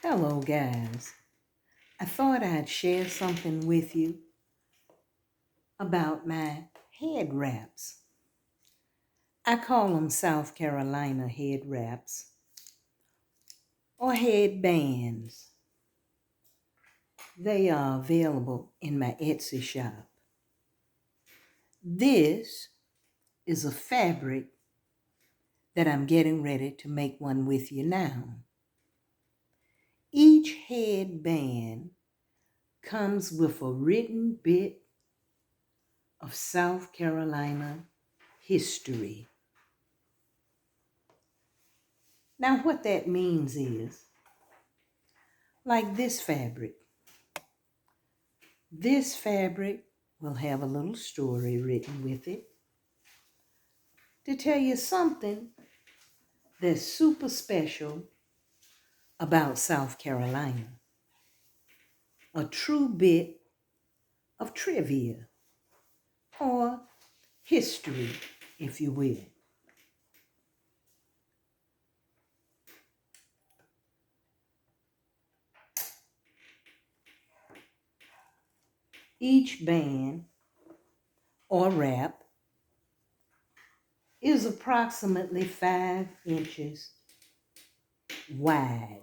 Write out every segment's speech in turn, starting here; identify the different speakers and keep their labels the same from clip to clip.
Speaker 1: Hello, guys. I thought I'd share something with you about my head wraps. I call them South Carolina head wraps or headbands. They are available in my Etsy shop. This is a fabric that I'm getting ready to make one with you now. Each headband comes with a written bit of South Carolina history. Now, what that means is, like this fabric will have a little story written with it to tell you something that's super special about South Carolina. A true bit of trivia or history, if you will. Each band or wrap is approximately 5 inches wide.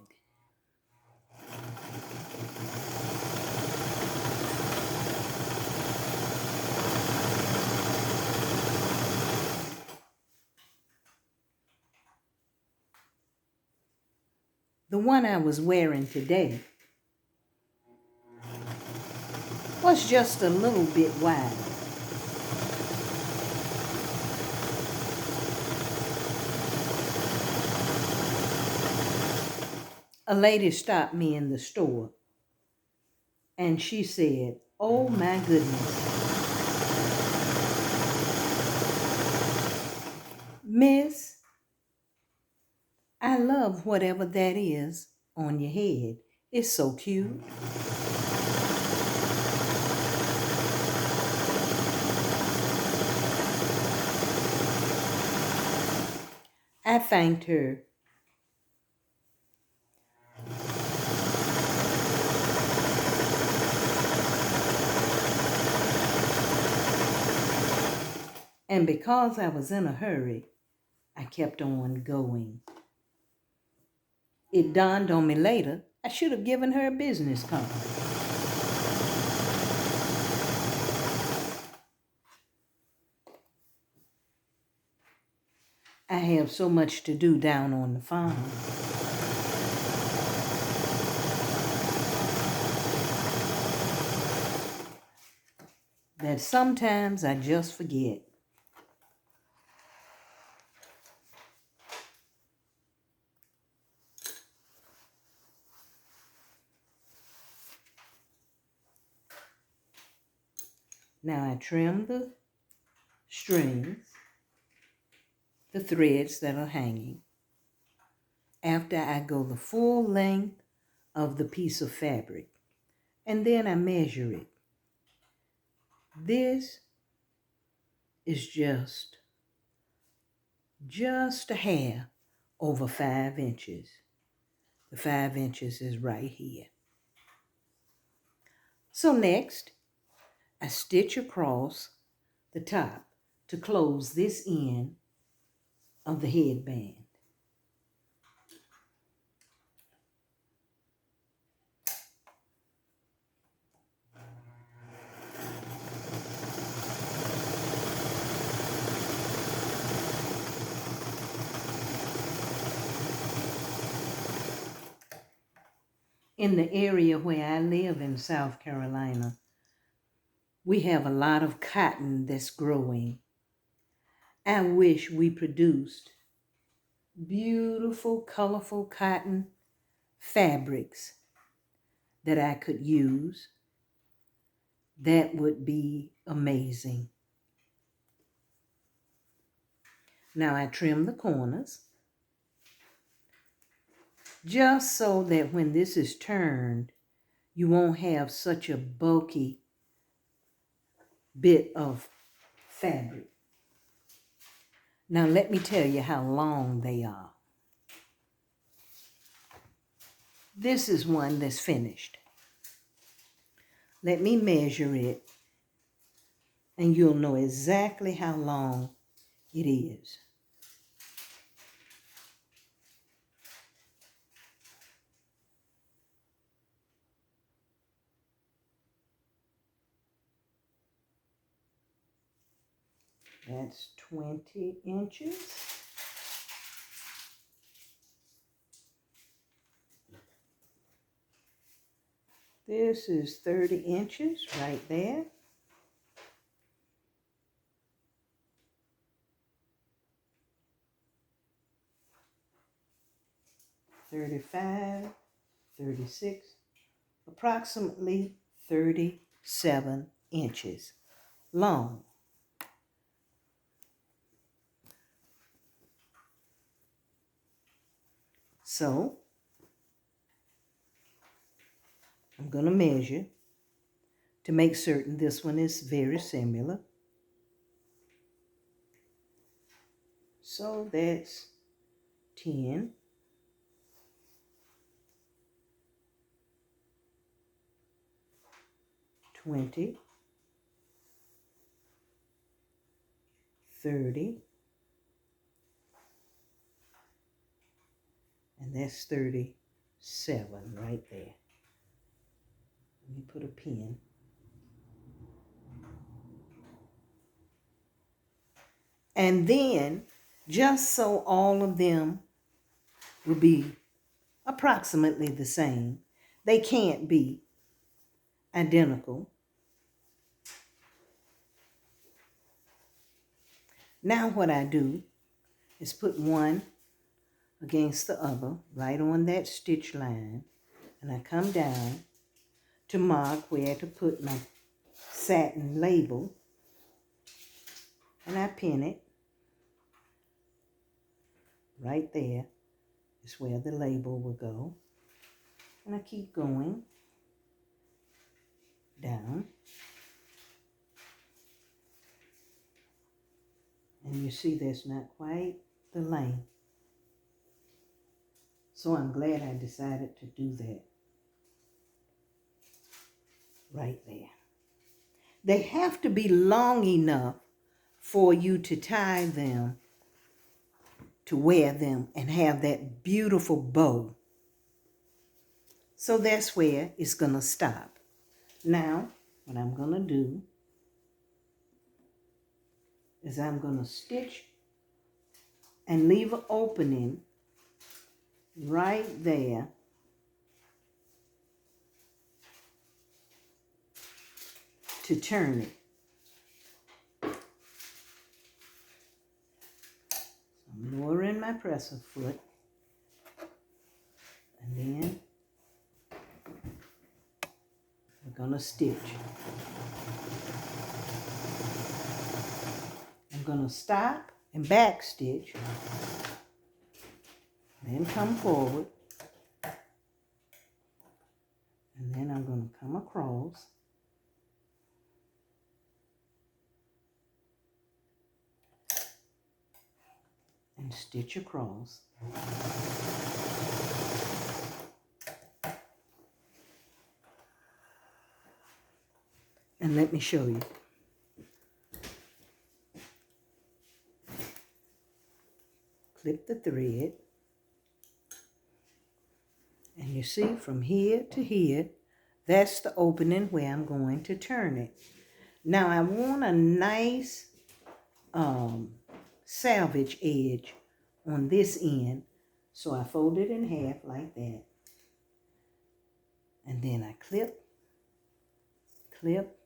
Speaker 1: The one I was wearing today was just a little bit wide. A lady stopped me in the store and she said, "Oh my goodness, Miss, I love whatever that is on your head. It's so cute." I thanked her. And because I was in a hurry, I kept on going. It dawned on me later, I should have given her a business card. I have so much to do down on the farm. That sometimes I just forget. Now I trim the strings, the threads that are hanging, after I go the full length of the piece of fabric, and then I measure it. This is just a hair over 5 inches. The 5 inches is right here. So next, I stitch across the top to close this end of the headband. In the area where I live in South Carolina, we have a lot of cotton that's growing. I wish we produced beautiful, colorful cotton fabrics that I could use. That would be amazing. Now I trim the corners just so that when this is turned, you won't have such a bulky bit of fabric. Now let me tell you how long they are. This is one that's finished. Let me measure it, and you'll know exactly how long it is. That's 20 inches. This is 30 inches right there. $35, $36, approximately 37 inches long. So I'm going to measure to make certain this one is very similar. So that's 10, 20, 30, and that's 37 right there. Let me put a pin. And then, just so all of them will be approximately the same, they can't be identical. Now what I do is put one against the other, right on that stitch line, and I come down to mark where to put my satin label, and I pin it. Right there is where the label will go. And I keep going down. And you see that's not quite the length. So I'm glad I decided to do that. Right there. They have to be long enough for you to tie them, to wear them, and have that beautiful bow. So that's where it's going to stop. Now, what I'm going to do is I'm going to stitch and leave an opening right there to turn it. I'm lowering my presser foot, and then we're going to stitch. I'm going to stop and back stitch, then come forward, and then I'm going to come across and stitch across. And let me show you. Clip the thread, and you see from here to here, that's the opening where I'm going to turn it. Now I want a nice salvage edge on this end, so I fold it in half like that, and then I clip, clip.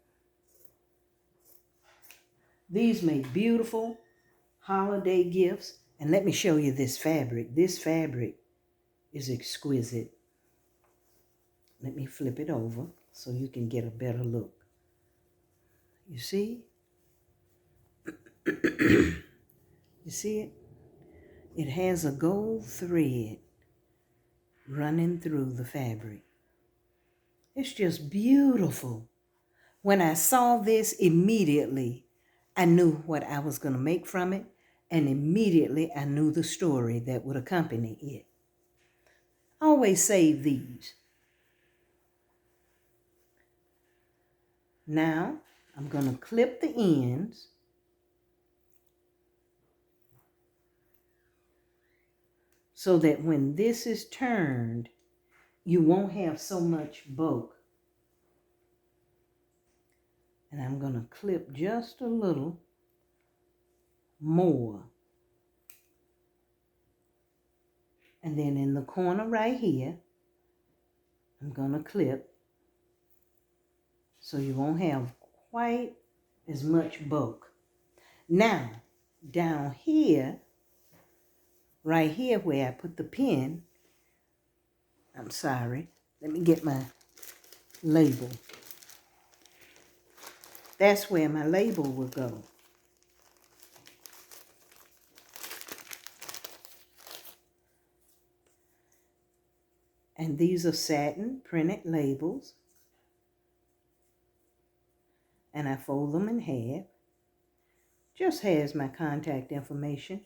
Speaker 1: These make beautiful holiday gifts. And let me show you this fabric. This fabric is exquisite. Let me flip it over so you can get a better look. You see? You see it? It has a gold thread running through the fabric. It's just beautiful. When I saw this, immediately I knew what I was going to make from it, and immediately I knew the story that would accompany it. Always save these. Now, I'm going to clip the ends so that when this is turned, you won't have so much bulk. And I'm going to clip just a little more. And then in the corner right here, I'm going to clip so you won't have quite as much bulk. Now, down here, right here where I put the pin, I'm sorry, let me get my label. That's where my label will go. And these are satin printed labels. And I fold them in half. Just has my contact information.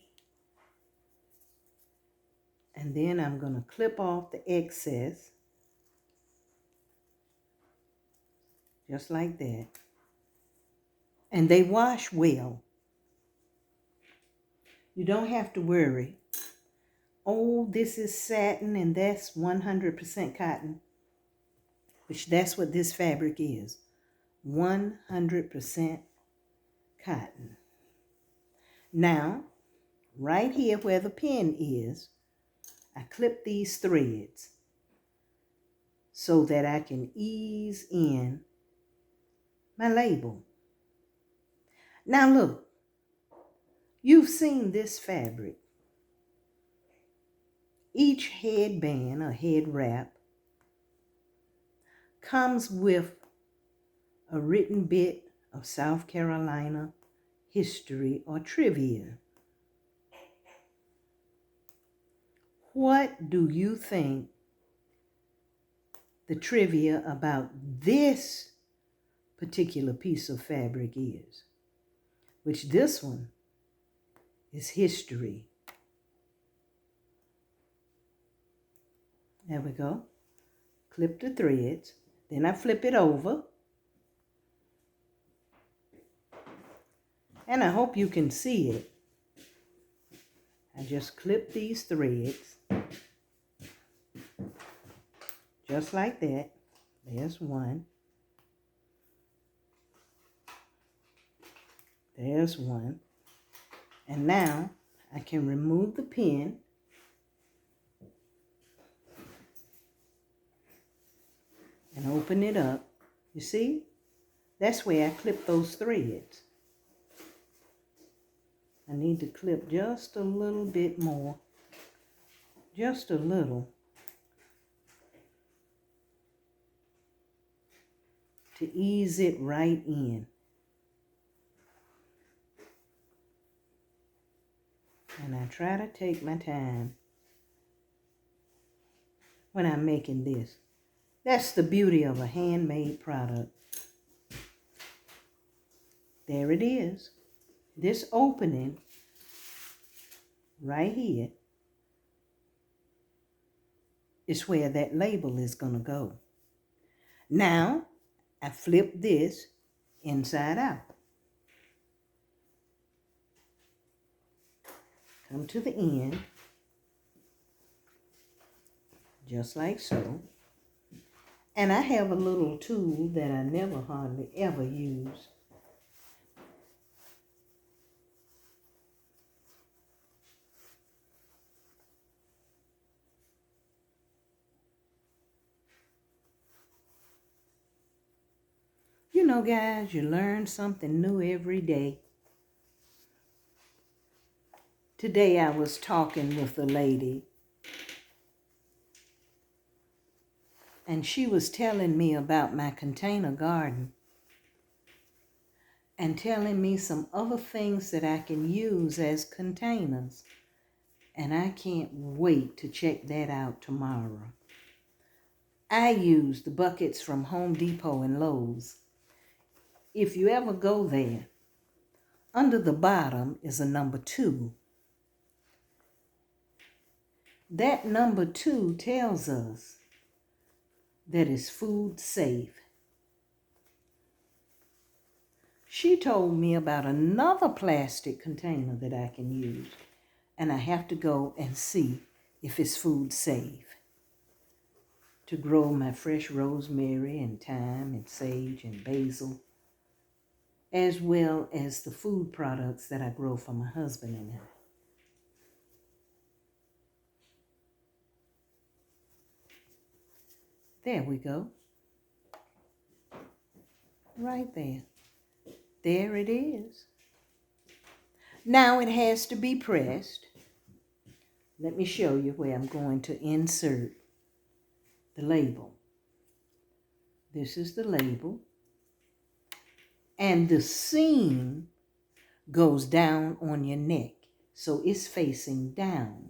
Speaker 1: And then I'm going to clip off the excess. Just like that. And they wash well. You don't have to worry. Oh, this is satin and that's 100% cotton. Which that's what this fabric is. 100% cotton. Now, right here where the pin is, I clip these threads so that I can ease in my label. Now look, you've seen this fabric. Each headband or head wrap comes with a written bit of South Carolina history or trivia. What do you think the trivia about this particular piece of fabric is? Which this one is history. There we go. Clip the threads. Then I flip it over. And I hope you can see it. I just clip these threads. Just like that. There's one. There's one. And now I can remove the pin. And open it up. You see? That's where I clip those threads. I need to clip just a little bit more. Just a little. To ease it right in. And I try to take my time when I'm making this. That's the beauty of a handmade product. There it is. This opening right here is where that label is going to go. Now, I flip this inside out. Come to the end, just like so. And I have a little tool that I never hardly ever use. You know, guys, you learn something new every day. Today I was talking with a lady, and she was telling me about my container garden and telling me some other things that I can use as containers. And I can't wait to check that out tomorrow. I use the buckets from Home Depot and Lowe's. If you ever go there, under the bottom is a number 2. That number 2 tells us that it's food safe. She told me about another plastic container that I can use, and I have to go and see if it's food safe to grow my fresh rosemary and thyme and sage and basil, as well as the food products that I grow for my husband and I. There we go. Right there. There it is. Now it has to be pressed. Let me show you where I'm going to insert the label. This is the label. And the seam goes down on your neck, so it's facing down.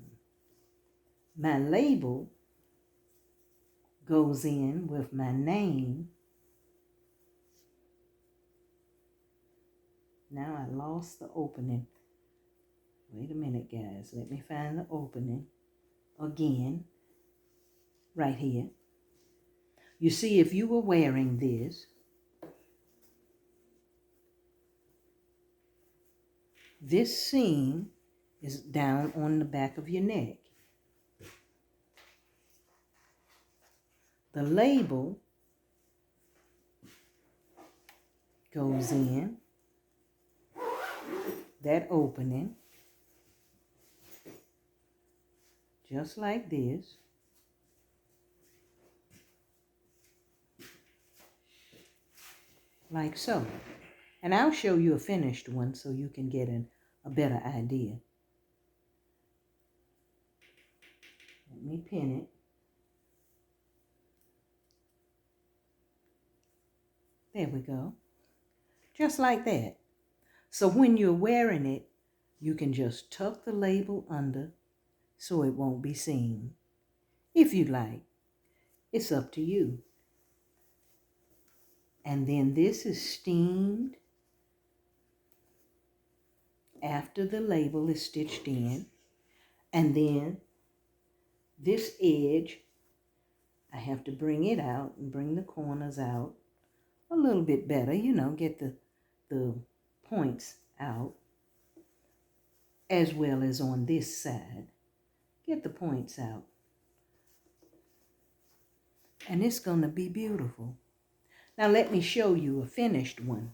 Speaker 1: My label goes in with my name. Now I lost the opening. Wait a minute, guys. Let me find the opening again. Right here. You see, if you were wearing this seam is down on the back of your neck. The label goes in that opening, just like this. Like so. And I'll show you a finished one so you can get a better idea. Let me pin it. There we go. Just like that. So when you're wearing it, you can just tuck the label under so it won't be seen. If you like. It's up to you. And then this is steamed after the label is stitched in. And then this edge, I have to bring it out and bring the corners out a little bit better, get the points out, as well as on this side. Get the points out. And it's going to be beautiful. Now let me show you a finished one,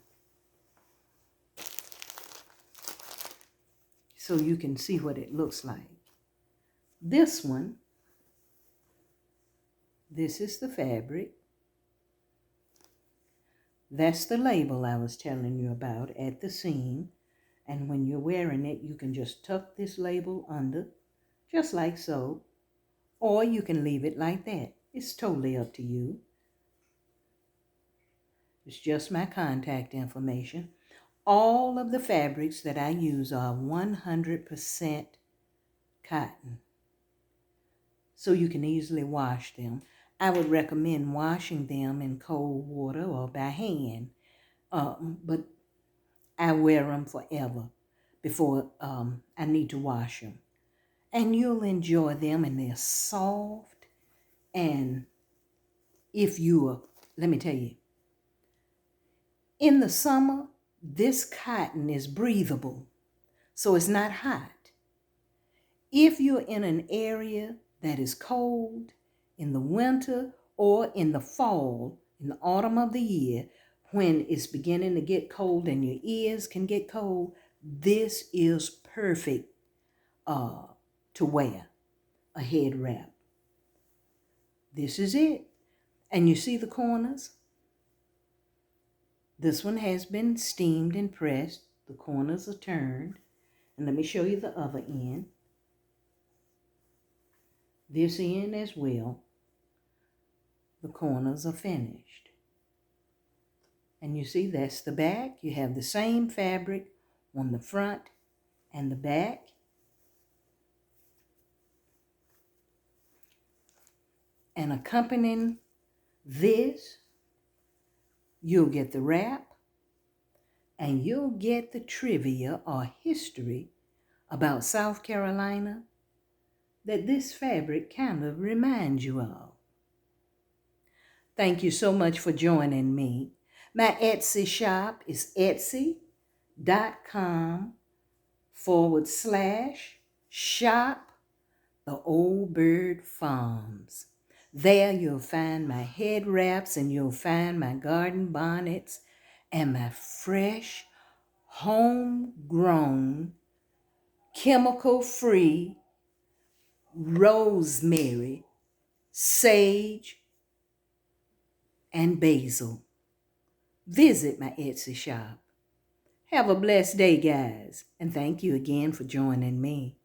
Speaker 1: so you can see what it looks like. This one, this is the fabric. That's the label I was telling you about at the seam. And when you're wearing it, you can just tuck this label under, just like so. Or you can leave it like that. It's totally up to you. It's just my contact information. All of the fabrics that I use are 100% cotton, so you can easily wash them. I would recommend washing them in cold water or by hand, but I wear them forever before I need to wash them. And you'll enjoy them, and they're soft. And let me tell you, in the summer, this cotton is breathable, so it's not hot. If you're in an area that is cold in the winter or in the fall, in the autumn of the year, when it's beginning to get cold and your ears can get cold, this is perfect to wear a head wrap. This is it. And you see the corners? This one has been steamed and pressed. The corners are turned. And let me show you the other end. This end as well. The corners are finished. And you see, that's the back. You have the same fabric on the front and the back. And accompanying this, you'll get the wrap, and you'll get the trivia or history about South Carolina that this fabric kind of reminds you of. Thank you so much for joining me. My Etsy shop is etsy.com/shop the Old Bird Farms. There you'll find my head wraps and you'll find my garden bonnets and my fresh, homegrown, chemical-free rosemary, sage, and basil. Visit my Etsy shop. Have a blessed day, guys, and thank you again for joining me.